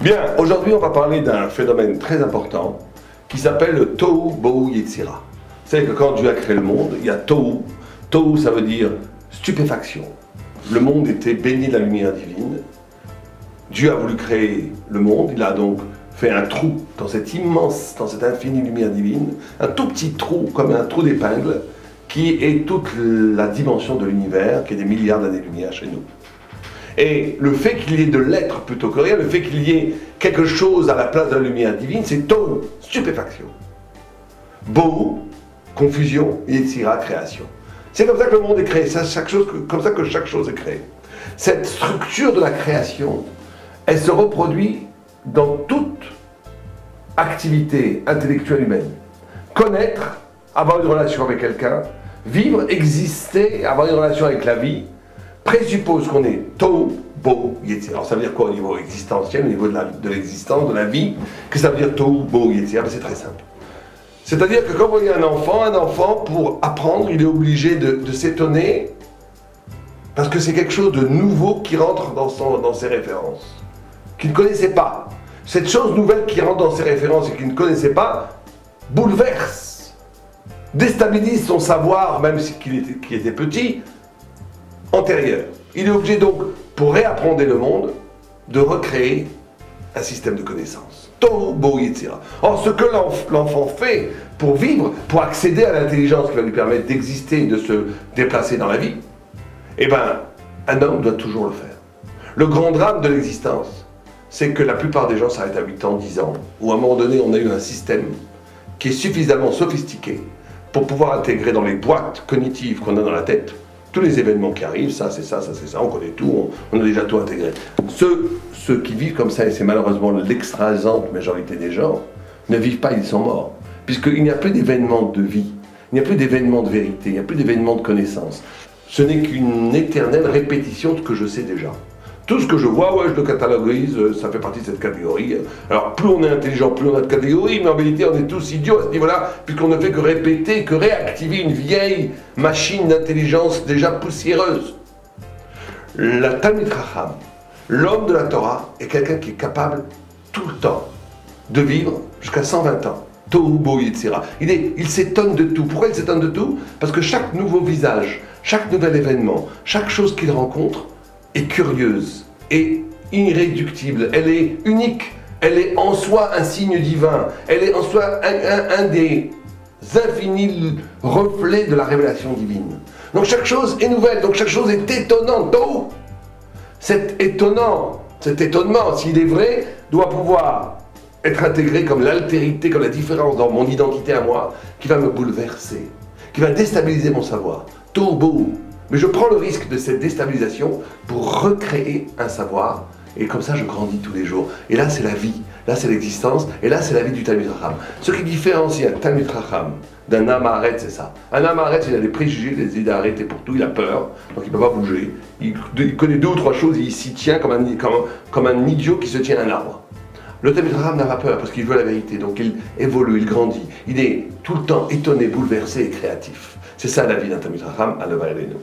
Bien, aujourd'hui on va parler d'un phénomène très important qui s'appelle le Tohu Bohu Yetzira. Vous savez que quand Dieu a créé le monde, il y a Tohu. Tohu, ça veut dire stupéfaction. Le monde était baigné de la lumière divine. Dieu a voulu créer le monde, il a donc fait un trou dans cette immense, dans cette infinie lumière divine, un tout petit trou, comme un trou d'épingle, qui est toute la dimension de l'univers, qui est des milliards d'années-lumière chez nous. Et le fait qu'il y ait de l'être plutôt que rien, le fait qu'il y ait quelque chose à la place de la lumière divine, c'est Tohu, stupéfaction. Bohu, confusion, Yetzira, création. C'est comme ça que le monde est créé, comme ça que chaque chose est créée. Cette structure de la création, elle se reproduit dans toute activité intellectuelle humaine. Connaître, avoir une relation avec quelqu'un, vivre, exister, avoir une relation avec la vie, présuppose qu'on est Tohu Bohu Yetzira. Alors ça veut dire quoi au niveau existentiel, au niveau de l'existence, de la vie? Que ça veut dire Tohu Bohu Yetzira? C'est très simple. C'est-à-dire que quand vous voyez un enfant, pour apprendre, il est obligé de s'étonner parce que c'est quelque chose de nouveau qui rentre dans ses références, qu'il ne connaissait pas. Cette chose nouvelle qui rentre dans ses références et qu'il ne connaissait pas bouleverse, déstabilise son savoir, même qu'il était petit, antérieur. Il est obligé donc, pour réapprendre le monde, de recréer un système de connaissances. Tohu Bohu Yetzira. Or, ce que l'enfant fait pour vivre, pour accéder à l'intelligence qui va lui permettre d'exister et de se déplacer dans la vie, eh bien, un homme doit toujours le faire. Le grand drame de l'existence, c'est que la plupart des gens s'arrêtent à 8 ans, 10 ans, où à un moment donné, on a eu un système qui est suffisamment sophistiqué pour pouvoir intégrer dans les boîtes cognitives qu'on a dans la tête tous les événements qui arrivent, ça c'est ça, ça c'est ça, on connaît tout, on a déjà tout intégré. Ceux qui vivent comme ça, et c'est malheureusement l'extrasante majorité des gens, ne vivent pas, ils sont morts. Puisqu'il n'y a plus d'événements de vie, il n'y a plus d'événements de vérité, il n'y a plus d'événements de connaissance. Ce n'est qu'une éternelle répétition de ce que je sais déjà. Tout ce que je vois, ouais, je le cataloguise, ça fait partie de cette catégorie. Alors plus on est intelligent, plus on a de catégories, mais en réalité on est tous idiots à ce niveau-là, puisqu'on ne fait que répéter, que réactiver une vieille machine d'intelligence déjà poussiéreuse. La Talmid Chacham, l'homme de la Torah, est quelqu'un qui est capable tout le temps de vivre jusqu'à 120 ans. Tohu Bohu Yetzira. Il s'étonne de tout. Pourquoi il s'étonne de tout? Parce que chaque nouveau visage, chaque nouvel événement, chaque chose qu'il rencontre, est curieuse, est irréductible, elle est unique, elle est en soi un signe divin, elle est en soi un des infinis reflets de la révélation divine. Donc chaque chose est nouvelle, donc chaque chose est étonnante. Tohu, cet étonnement, s'il est vrai, doit pouvoir être intégré comme l'altérité, comme la différence dans mon identité à moi, qui va me bouleverser, qui va déstabiliser mon savoir. Tohu Bohu. Mais je prends le risque de cette déstabilisation pour recréer un savoir, et comme ça je grandis tous les jours. Et là c'est la vie, là c'est l'existence, et là c'est la vie du Talmid Chacham. Ce qui différencie un Talmid Chacham d'un Am Haaretz, c'est ça. Un Am Haaretz, il a des préjugés, des idées arrêtées pour tout, il a peur, donc il ne peut pas bouger. Il connaît 2 ou 3 choses, il s'y tient comme un idiot qui se tient à un arbre. Le Talmid Chacham n'a pas peur parce qu'il veut la vérité, donc il évolue, il grandit. Il est tout le temps étonné, bouleversé et créatif. C'est ça la vie d'un Talmid Chacham, à Leva Elenu.